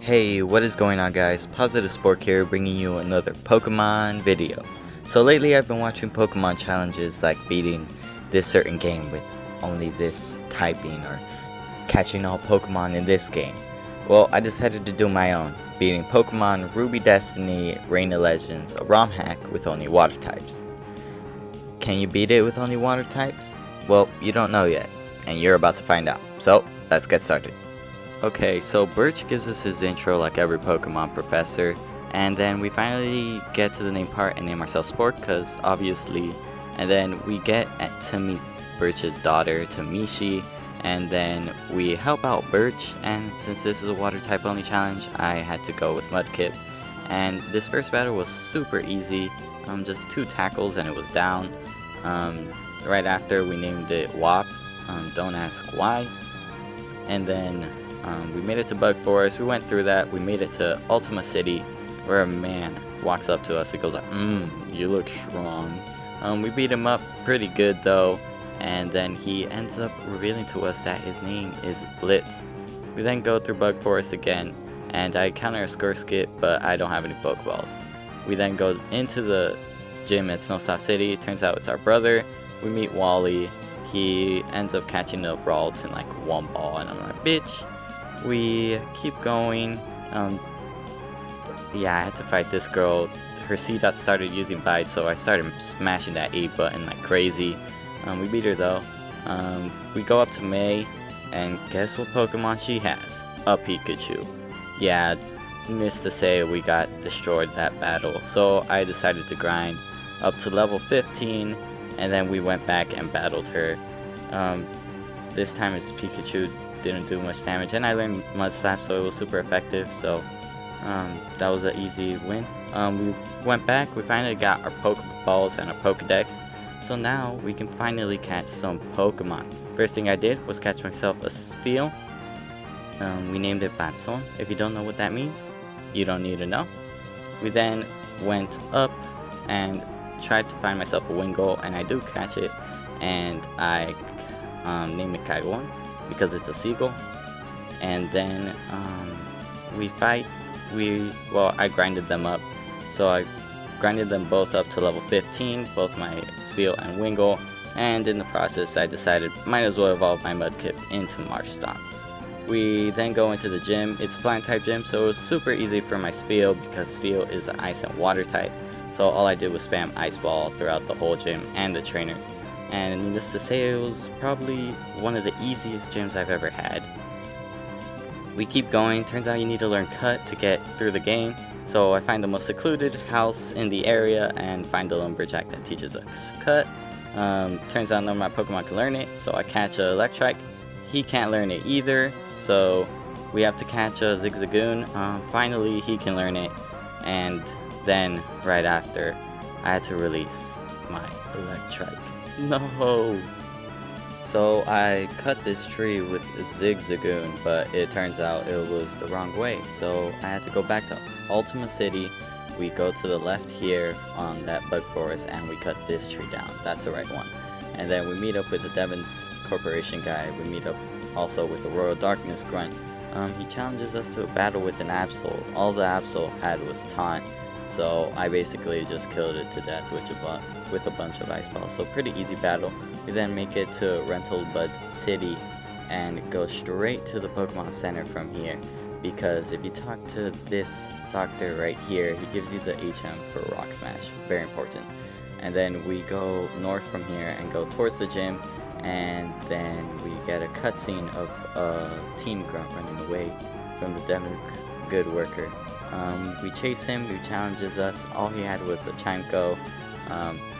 Hey, what is going on, guys? Positive Sport here, bringing you another Pokemon video. So lately I've been watching Pokemon challenges like beating this certain game with only this typing or catching all Pokemon in this game. Well, I decided to do my own, beating Pokemon Ruby Destiny Reign of Legends, a ROM hack with only water types. Can you beat it with only water types? Well, you don't know yet, and you're about to find out. So, let's get started. Okay, so Birch gives us his intro like every Pokemon professor, and then we finally get to the name part and name ourselves Sport, because obviously, and then we get to meet Birch's daughter, Tamishi, and then we help out Birch, and since this is a water type only challenge, I had to go with Mudkip, and this first battle was super easy, just 2 tackles and it was down. Right after we named it WAP, don't ask why, and then we made it to Bug Forest. We went through that. We made it to Ultima City, where a man walks up to us. He goes like, you look strong. We beat him up pretty good though, and then he ends up revealing to us that his name is Blitz. We then go through Bug Forest again, and I encounter a Skurskit, but I don't have any Pokeballs. We then go into the gym at Snowstop City. It turns out it's our brother. We meet Wally. He ends up catching the Ralts in like 1 ball, and I'm like, bitch. We keep going. Yeah, I had to fight this girl. Her C-Dot started using Bite, so I started smashing that A button like crazy. We beat her though. We go up to May, and guess what Pokemon she has? A Pikachu. Yeah, needless to say, we got destroyed that battle. So I decided to grind up to level 15, and then we went back and battled her. This time it's Pikachu. Didn't do much damage, and I learned Mud Slap, so it was super effective. So that was an easy win. We went back. We finally got our Pokeballs and our Pokedex, so now we can finally catch some Pokemon. First thing I did was catch myself a Spheal. We named it Batson. If you don't know what that means, you don't need to know. We then went up and tried to find myself a Wingull, and I do catch it, and I named it Kaiwan, because it's a seagull. And then we fight. I grinded them up, so I grinded them both up to level 15, both my Spheal and Wingull, and in the process I decided might as well evolve my Mudkip into Marshtomp. We then go into the gym. It's a flying type gym, so it was super easy for my Spheal because Spheal is an ice and water type, so all I did was spam Ice Ball throughout the whole gym and the trainers. And needless to say, it was probably one of the easiest gyms I've ever had. We keep going. Turns out you need to learn Cut to get through the game. So I find the most secluded house in the area and find the Lumberjack that teaches us Cut. Turns out none of my Pokemon can learn it, so I catch a Electrike. He can't learn it either, so we have to catch a Zigzagoon. Finally, he can learn it, and then right after, I had to release my Electrike. No! So I cut this tree with a Zigzagoon, but it turns out it was the wrong way. So I had to go back to Ultima City. We go to the left here on that Bug Forest, and we cut this tree down. That's the right one. And then we meet up with the Devon's Corporation guy. We meet up also with the Royal Darkness Grunt. He challenges us to a battle with an Absol. All the Absol had was Taunt. So I basically just killed it to death with a bunch of Ice Balls. So pretty easy battle. We then make it to Rental Bud City and go straight to the Pokemon Center from here. Because if you talk to this doctor right here, he gives you the HM for Rock Smash. Very important. And then we go north from here and go towards the gym. And then we get a cutscene of a Team Grunt running away from the Devon Good Worker. We chase him, he challenges us. All he had was a Chimco.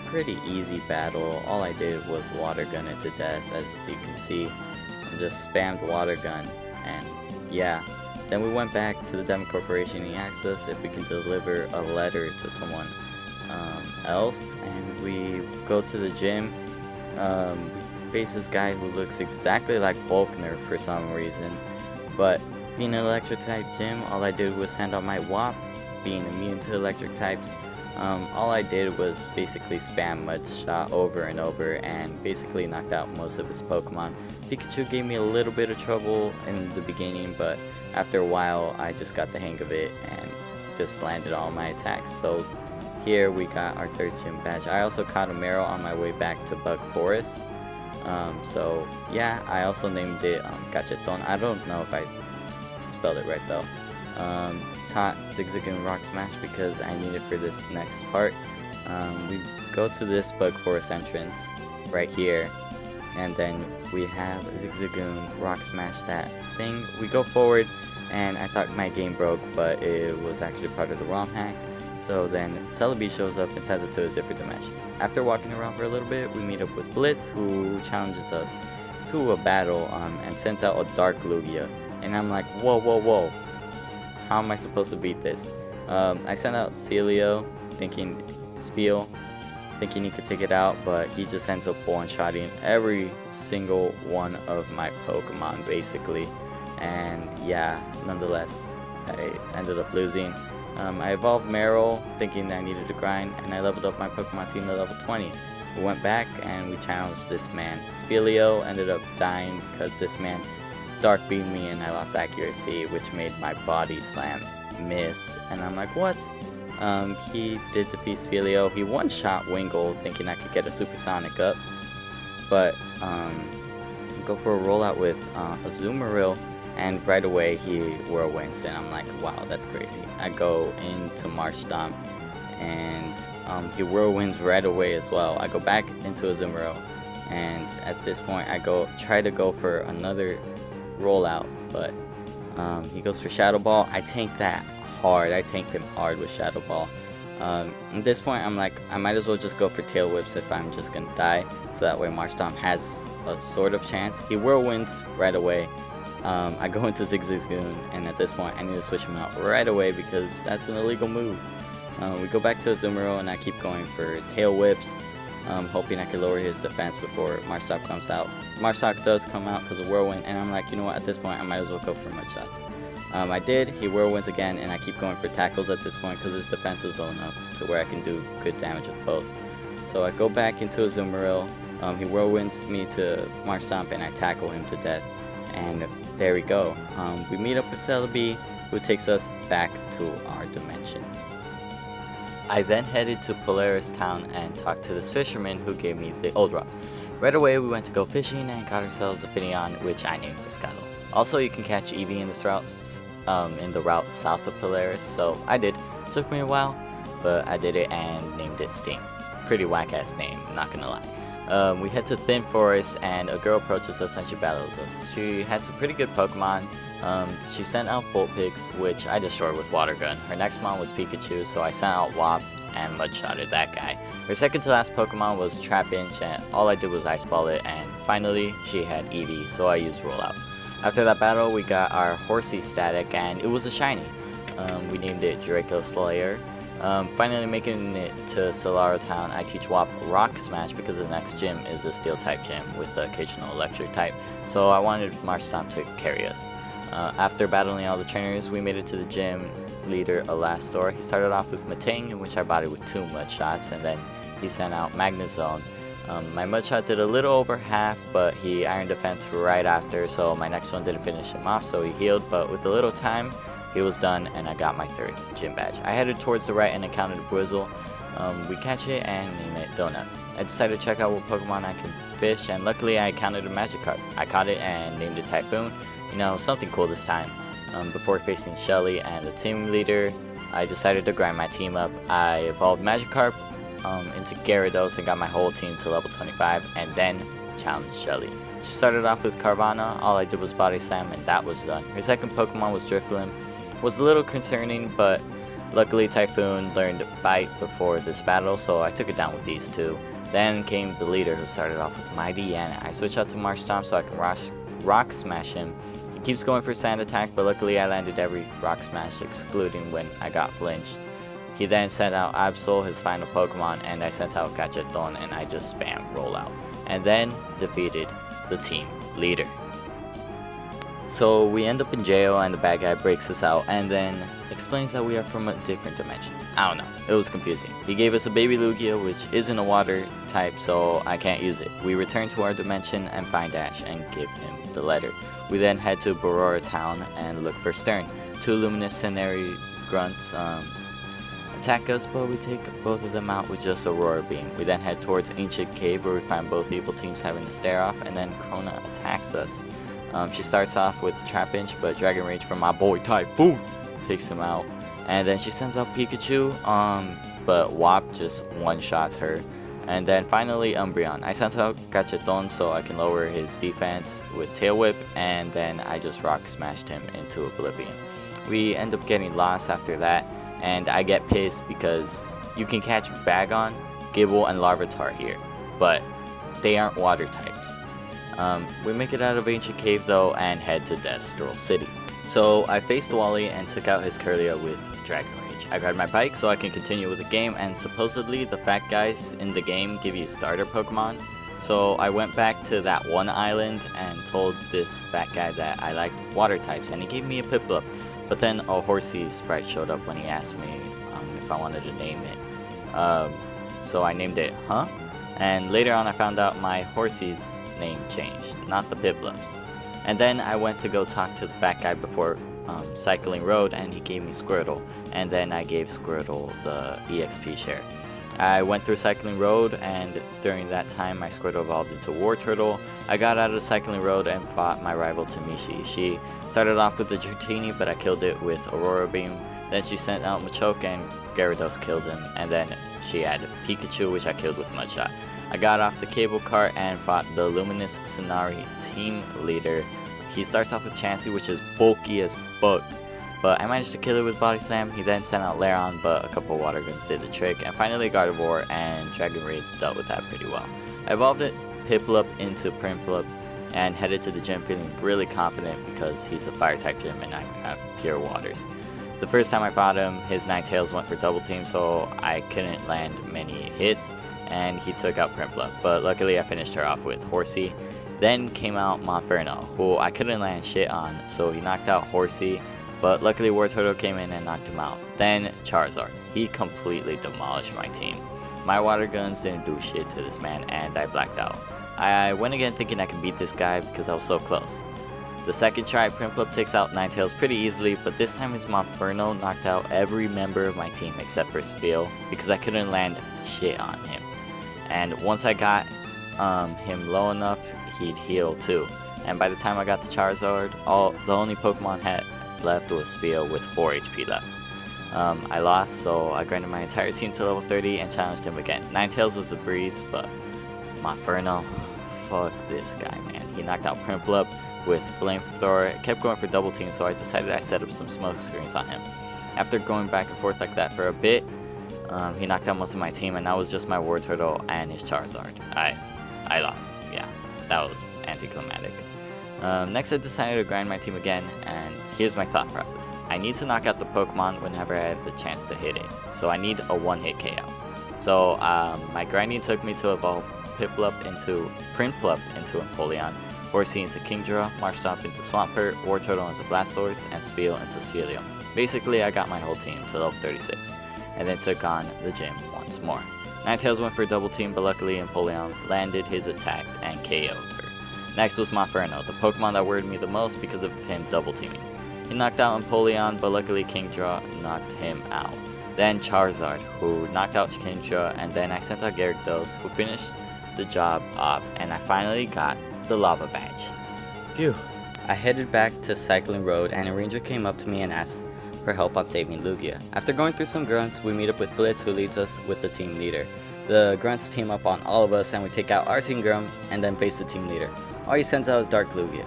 Pretty easy battle. All I did was water gun it to death, as you can see. I just spammed water gun, and yeah. Then we went back to the Devon Corporation. He asked us if we can deliver a letter to someone else, and we go to the gym. We face this guy who looks exactly like Volkner for some reason, but being an electric type gym, all I did was send out my WAP, being immune to electric types. All I did was basically spam Mud Shot over and over and basically knocked out most of his Pokemon. Pikachu gave me a little bit of trouble in the beginning, but after a while I just got the hang of it and just landed all my attacks. So here we got our 3rd gym badge. I also caught a Meryl on my way back to Bug Forest. So yeah, I also named it Gacheton. I don't know if I spelled it right though. Taught Zigzagoon Rock Smash because I need it for this next part. We go to this Bug Forest entrance right here, and then we have Zigzagoon Rock Smash that thing. We go forward, and I thought my game broke, but it was actually part of the ROM hack. So then Celebi shows up and sends it to a different dimension. After walking around for a little bit, we meet up with Blitz, who challenges us to a battle and sends out a Dark Lugia. And I'm like, whoa, whoa, whoa. How am I supposed to beat this? I sent out Celio, thinking he could take it out, but he just ends up one-shotting every single one of my Pokemon, basically. And yeah, nonetheless, I ended up losing. I evolved Meryl, thinking that I needed to grind, and I leveled up my Pokemon team to level 20. We went back and we challenged this man. Spelio ended up dying because this man Dark beamed me and I lost accuracy, which made my body slam miss. And I'm like, what? He did defeat Spelio. He one-shot Wingull, thinking I could get a Supersonic up. But go for a rollout with Azumarill, and right away he whirlwinds, and I'm like, wow, that's crazy. I go into March Stomp, and he whirlwinds right away as well. I go back into Azumarill, and at this point I try to go for another rollout, but he goes for Shadow Ball. I tanked that hard. I tanked him hard with Shadow Ball. At this point I'm like, I might as well just go for Tail Whips if I'm just gonna die, so that way Marshtomp has a sort of chance. He whirlwinds right away. I go into Zigzagoon, and at this point I need to switch him out right away because that's an illegal move. We go back to Azumarill and I keep going for Tail Whips, hoping I can lower his defense before Marshtomp comes out. Marshtomp does come out because of Whirlwind, and I'm like, you know what, at this point I might as well go for Mud Shots. I did. He Whirlwinds again, and I keep going for Tackles at this point because his defense is low enough to where I can do good damage with both. So I go back into Azumarill. He Whirlwinds me to Marshtomp, and I tackle him to death. And there we go. We meet up with Celebi, who takes us back to our dimension. I then headed to Polaris Town and talked to this fisherman who gave me the old rock. Right away we went to go fishing and got ourselves a Finneon, which I named Pescado. Also, you can catch Eevee in this route, in the route south of Polaris, so I did. It took me a while, but I did it and named it Sting. Pretty whack ass name, not gonna lie. We head to Thin Forest and a girl approaches us and she battles us. She had some pretty good Pokemon. She sent out Vulpix, which I destroyed with Water Gun. Her next mon was Pikachu, so I sent out Wop and Mudshotted that guy. Her second to last Pokemon was Trapinch, and all I did was Ice Ball it, and finally she had Eevee, so I used Rollout. After that battle, we got our Horsey static, and it was a shiny. We named it Draco Slayer. Finally making it to Solaro Town, I teach Wop Rock Smash because the next gym is a Steel type gym with the occasional Electric type, so I wanted Marshtomp to carry us. After battling all the trainers, we made it to the gym leader Elastor. He started off with Matang, in which I bodied with 2 Mud Shots, and then he sent out Magnezone. My Mud Shot did a little over half, but he Iron Defense right after, so my next one didn't finish him off, so he healed, but with a little time, he was done, and I got my 3rd gym badge. I headed towards the right and encountered Brizzle. We catch it and name it Donut. I decided to check out what Pokemon I can fish, and luckily I encountered a Magikarp. I caught it and named it Typhoon. You know, something cool this time. Before facing Shelly and the team leader, I decided to grind my team up. I evolved Magikarp into Gyarados and got my whole team to level 25, and then challenged Shelly. She started off with Carvanha. All I did was Body Slam, and that was done. Her second Pokemon was Drifloon. Was a little concerning, but luckily Typhoon learned Bite before this battle, so I took it down with these 2. Then came the leader, who started off with Mighty, and I switched out to Marshtomp so I can rock Smash him. He keeps going for Sand Attack, but luckily I landed every Rock Smash, excluding when I got flinched. He then sent out Absol, his final Pokemon, and I sent out Gacheton, and I just spam Rollout. And then defeated the team leader. So we end up in jail and the bad guy breaks us out and then explains that we are from a different dimension. I don't know, it was confusing. He gave us a baby Lugia, which isn't a water type, so I can't use it. We return to our dimension and find Ash and give him the letter. We then head to Barora Town and look for Stern. 2 luminous scenario grunts attack us, but we take both of them out with just Aurora Beam. We then head towards Ancient Cave where we find both evil teams having a stare off, and then Krona attacks us. She starts off with Trap Inch, but Dragon Rage from my boy Typhoon takes him out. And then she sends out Pikachu, but Wop just one-shots her. And then finally Umbreon. I sent out Cacheton so I can lower his defense with Tail Whip, and then I just rock smashed him into Oblivion. We end up getting lost after that, and I get pissed because you can catch Bagon, Gibble, and Larvitar here, but they aren't water types. We make it out of Ancient Cave though and head to Destral City. So I faced Wally and took out his Kirlia with Dragon Rage. I grabbed my bike so I can continue with the game, and supposedly the fat guys in the game give you starter Pokemon. So I went back to that one island and told this fat guy that I liked water types, and he gave me a Piplup. But then a Horsey sprite showed up when he asked me if I wanted to name it. So I named it Huh? And later on I found out my Horsey's name changed, not the Piplups. And then I went to go talk to the fat guy before Cycling Road, and he gave me Squirtle, and then I gave Squirtle the EXP share. I went through Cycling Road, and during that time my Squirtle evolved into War Turtle. I got out of Cycling Road and fought my rival Tamishi. She started off with the Dratini, but I killed it with Aurora Beam. Then she sent out Machoke and Gyarados killed him, and then she had Pikachu, which I killed with Mudshot. I got off the cable cart and fought the Luminous Sonari team leader. He starts off with Chansey, which is bulky as fuck, but I managed to kill it with Body Slam. He then sent out Lairon, but a couple Water Guns did the trick, and finally Gardevoir and Dragon Rage dealt with that pretty well. I evolved it Piplup into Primplup and headed to the gym feeling really confident because he's a fire type gym and I have pure waters. The first time I fought him, his Ninetales went for double team, so I couldn't land many hits, and he took out Primplup, but luckily I finished her off with Horsey. Then came out Monferno, who I couldn't land shit on, so he knocked out Horsey, but luckily War Turtle came in and knocked him out. Then Charizard. He completely demolished my team. My water guns didn't do shit to this man, and I blacked out. I went again thinking I could beat this guy because I was so close. The second try, Primplup takes out Ninetales pretty easily, but this time his Monferno knocked out every member of my team except for Spiel because I couldn't land shit on him. And once I got him low enough, he'd heal too. And by the time I got to Charizard, the only Pokemon had left was Spiel with 4 HP left. I lost, so I grinded my entire team to level 30 and challenged him again. Ninetales was a breeze, but Monferno, fuck this guy, man. He knocked out Primplup with Flamethrower. It kept going for double team, so I decided I set up some smoke screens on him. After going back and forth like that for a bit, he knocked out most of my team, and that was just my War Turtle and his Charizard. I lost. Yeah, that was anticlimactic. Next I decided to grind my team again, and here's my thought process. I need to knock out the Pokemon whenever I have the chance to hit it, so I need a one-hit KO. So my grinding took me to evolve Primplup into Empoleon, Horsey into Kingdra, Marshtomp into Swampert, War Turtle into Blastoise, and Spiel into Sphealium. Basically I got my whole team to level 36, and then took on the gym once more. Ninetales went for a double team, but luckily Empoleon landed his attack and KO'd her. Next was Monferno, the Pokemon that worried me the most because of him double teaming. He knocked out Empoleon, but luckily Kingdra knocked him out. Then Charizard, who knocked out Kingdra, and then I sent out Gyarados, who finished the job off, and I finally got the Lava Badge. Phew. I headed back to Cycling Road, and a ranger came up to me and asked for help on saving Lugia. After going through some grunts, we meet up with Blitz, who leads us with the team leader. The grunts team up on all of us, and we take out our team Grum and then face the team leader. All he sends out is Dark Lugia.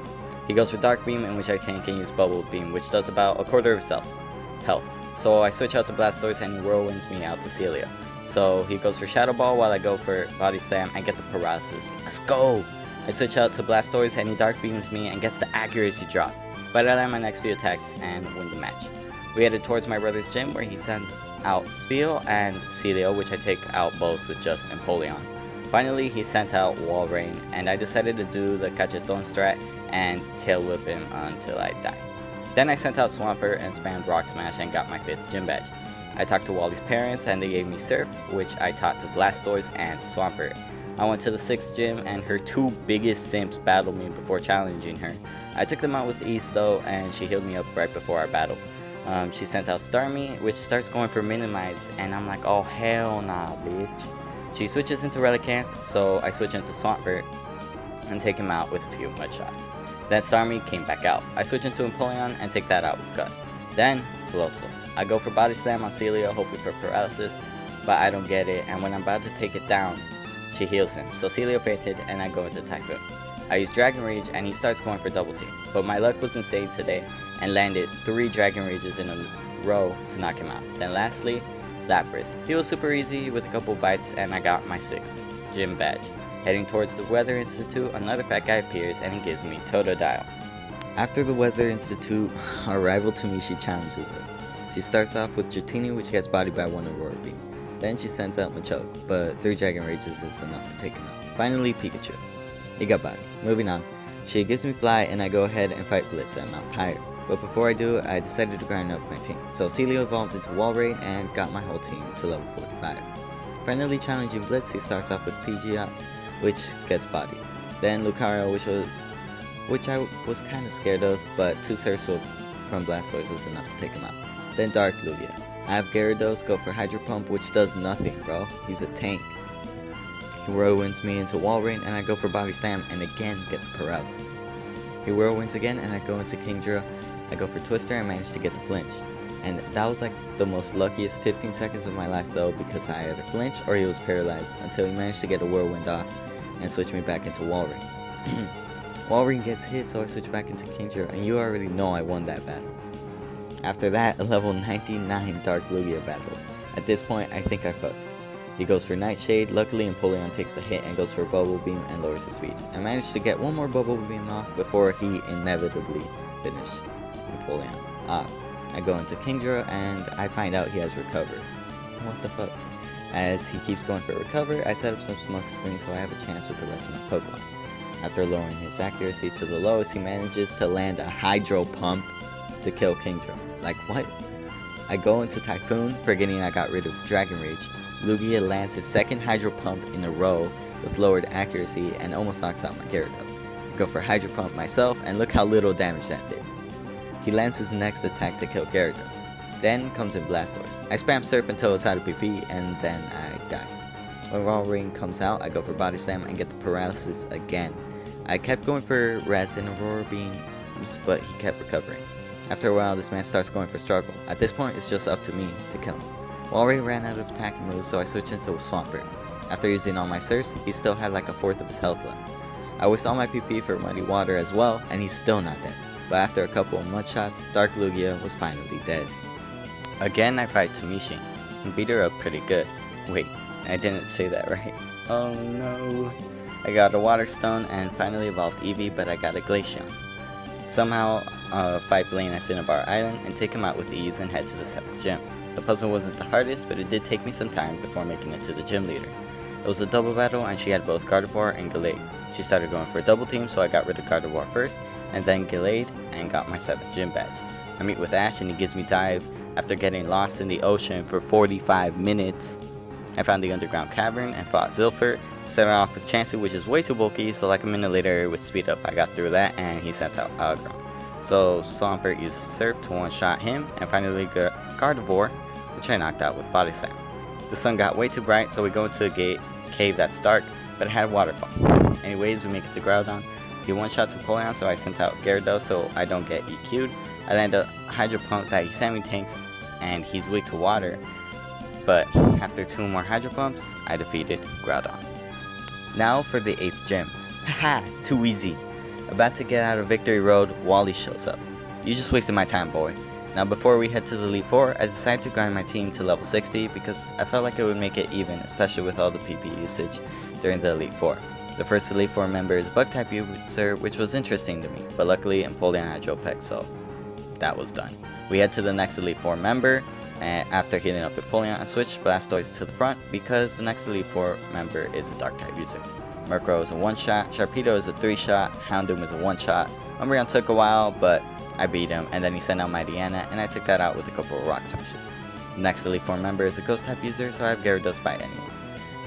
He goes for Dark Beam, in which I tank and use Bubble Beam, which does about a quarter of his health. So I switch out to Blastoise and he whirlwinds me out to Celia. So he goes for Shadow Ball while I go for Body Slam and get the paralysis. Let's go! I switch out to Blastoise and he Dark Beams me and gets the accuracy drop. But I land my next few attacks and win the match. We headed towards my brother's gym where he sends out Spiel and Celia, which I take out both with just Empoleon. Finally, he sent out Walrein, and I decided to do the Cacheton strat and tail whip him until I die. Then I sent out Swampert and spammed Rock Smash and got my 5th gym badge. I talked to Wally's parents and they gave me Surf, which I taught to Blastoise and Swampert. I went to the 6th gym and her 2 biggest simps battled me before challenging her. I took them out with ease though, and she healed me up right before our battle. She sent out Starmie, which starts going for Minimize, and I'm like, oh hell nah, bitch. She switches into Relicanth, so I switch into Swampert and take him out with a few mud shots. Then Starmie came back out. I switch into Empoleon and take that out with Gut. Then Floatzel. I go for Body Slam on Celia, hoping for paralysis, but I don't get it, and when I'm about to take it down, she heals him. So Celia fainted and I go into Typhoon. I use Dragon Rage and he starts going for Double Team, but my luck was insane today and landed 3 Dragon Rages in a row to knock him out. Then lastly, Lapras. He was super easy with a couple bites and I got my 6th gym badge. Heading towards the Weather Institute, another fat guy appears and he gives me Totodile. After the Weather Institute, our rival Tamishi challenges us. She starts off with Dratini, which gets bodied by 1 Aurora Beam. Then she sends out Machoke, but 3 Dragon Rages is enough to take him out. Finally, Pikachu. He got bodied. Moving on. She gives me Fly and I go ahead and fight Blitz at Mount Pyre. But before I do, I decided to grind up my team. So Celia evolved into Walrein and got my whole team to level 45. Finally challenging Blitz, he starts off with Pidgeot, which gets bodied. Then Lucario, which I was kind of scared of, but 2 Surf Swoop from Blastoise was enough to take him out. Then Dark Lugia. I have Gyarados go for Hydro Pump, which does nothing, bro. He's a tank. He whirlwinds me into Walrein and I go for Body Slam and again get the paralysis. He whirlwinds again and I go into Kingdra. I go for Twister and manage to get the flinch. And that was like the most luckiest 15 seconds of my life though, because I either flinched or he was paralyzed until he managed to get a whirlwind off and switch me back into Walrein. Walrein gets hit, so I switch back into Kingdra and you already know I won that battle. After that, a level 99 Dark Lugia battles. At this point, I think I fucked. He goes for Nightshade. Luckily, Empoleon takes the hit and goes for Bubble Beam and lowers his speed. I managed to get 1 more Bubble Beam off before he inevitably finished Empoleon off. I go into Kingdra and I find out he has Recover. What the fuck? As he keeps going for Recover, I set up some smoke screens so I have a chance with the rest of my Pokemon. After lowering his accuracy to the lowest, he manages to land a Hydro Pump to kill Kingdra. Like what? I go into Typhoon, forgetting I got rid of Dragon Rage. Lugia lands his 2nd Hydro Pump in a row with lowered accuracy and almost knocks out my Gyarados. I go for Hydro Pump myself and look how little damage that did. He lands his next attack to kill Gyarados. Then comes in Blastoise. I spam Surf until it's out of PP and then I die. When Walrein comes out, I go for Body Slam and get the paralysis again. I kept going for Rest and Aurora Beams, but he kept recovering. After a while, this man starts going for Struggle. At this point, it's just up to me to kill him. Walrein ran out of attacking moves, so I switched into Swampert. After using all my Surfs, he still had like a 1/4 of his health left. I waste all my PP for Muddy Water as well, and he's still not dead. But after a couple of mud shots, Dark Lugia was finally dead. Again, I fight Tamishi and beat her up pretty good. Wait, I didn't say that right. Oh no. I got a Water Stone and finally evolved Eevee, but I got a Glaceon. Somehow, fight Blaine at Cinnabar Island and take him out with ease and head to the 7th gym. The puzzle wasn't the hardest, but it did take me some time before making it to the gym leader. It was a double battle and she had both Gardevoir and Gallade. She started going for a double team, so I got rid of Gardevoir first, and then Gallade, and got my 7th gym badge. I meet with Ash and he gives me Dive after getting lost in the ocean for 45 minutes. I found the underground cavern and fought Zilfert. Started off with Chansey, which is way too bulky, so like a minute later with speed up I got through that and he sent out Algron. So Swampert used Surf to one-shot him, and finally Gardevoir, which I knocked out with Body Slam. The sun got way too bright, so we go into a cave that's dark, but it had a waterfall. Anyways, we make it to Groudon. He one-shots Empoleon, so I sent out Gyarados so I don't get EQ'd. I land a Hydro Pump that he semi-tanks, and he's weak to water. But after 2 more Hydro Pumps, I defeated Groudon. Now for the 8th gym. Haha, too easy. About to get out of Victory Road, Wally shows up. You just wasted my time, boy. Now before we head to the Elite 4, I decided to grind my team to level 60 because I felt like it would make it even, especially with all the PP usage during the Elite 4. The first Elite 4 member is Bug-type user, which was interesting to me, but luckily Empoleon had Jolpec, so that was done. We head to the next Elite 4 member, and after healing up Empoleon, I switched Blastoise to the front because the next Elite 4 member is a Dark-type user. Murkrow is a one-shot, Sharpedo is a 3-shot, Houndoom is a one-shot. Umbreon took a while, but I beat him, and then he sent out my Deanna, and I took that out with a couple of Rock Smashes. Next Elite Four member is a Ghost type user, so I have Gyarados by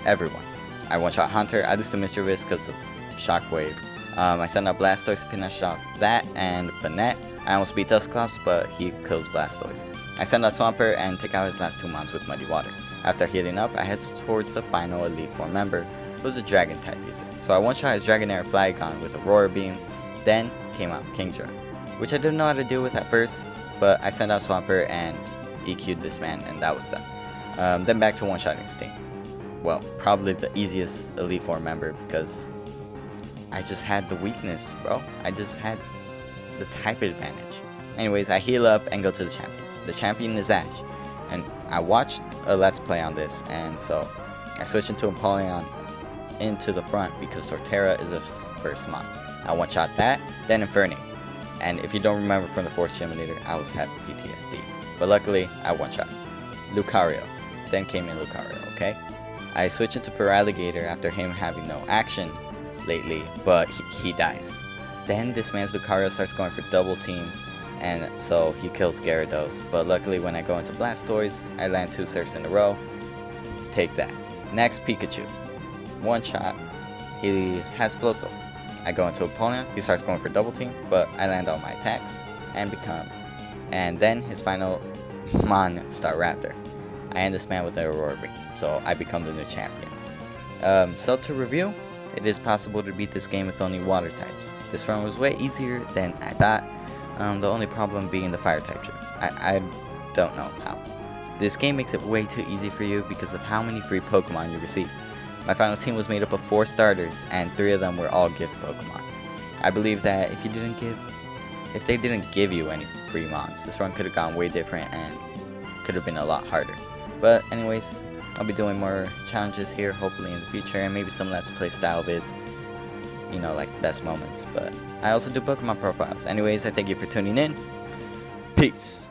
everyone. I one-shot Hunter, I just do Mischievous because of Shockwave. I send out Blastoise to finish off that, and Banette. I almost beat Dusclops, but he kills Blastoise. I send out Swampert and take out his last 2 mons with Muddy Water. After healing up, I head towards the final Elite Four member, who's a Dragon type user. So I one-shot his Dragonair Flygon with Aurora Beam, then came out Kingdra, which I didn't know how to deal with at first, but I sent out Swampert and EQ'd this man, and that was done. Then back to one-shotting Sting. Well, probably the easiest Elite Four member because I just had the weakness, bro. I just had the type advantage. Anyways, I heal up and go to the champion. The champion is Ash, and I watched a Let's Play on this, and so I switched into Empoleon into the front because Sortera is a first mon. I one-shot that, then Infernape. And if you don't remember from the 4th Simulator, I was having PTSD. But luckily, I one-shot Lucario. Then came in Lucario, okay? I switched into Feraligatr after him having no action lately, but he dies. Then this man's Lucario starts going for double team, and so he kills Gyarados. But luckily when I go into Blastoise, I land 2 Surfs in a row. Take that. Next, Pikachu. One shot, he has Floatzel. I go into Empoleon, he starts going for double team, but I land all my attacks and become. And then his final Mon Staraptor. I end this man with an Aurora Beam, so I become the new champion. So to review, it is possible to beat this game with only water types. This run was way easier than I thought, the only problem being the fire type gym. I don't know how. This game makes it way too easy for you because of how many free Pokemon you receive. My final team was made up of 4 starters, and 3 of them were all gift Pokemon. I believe that if they didn't give you any free mons, this run could have gone way different and could have been a lot harder. But anyways, I'll be doing more challenges here hopefully in the future, and maybe some Let's Play style vids, you know, like best moments. But I also do Pokemon profiles. Anyways, I thank you for tuning in. Peace.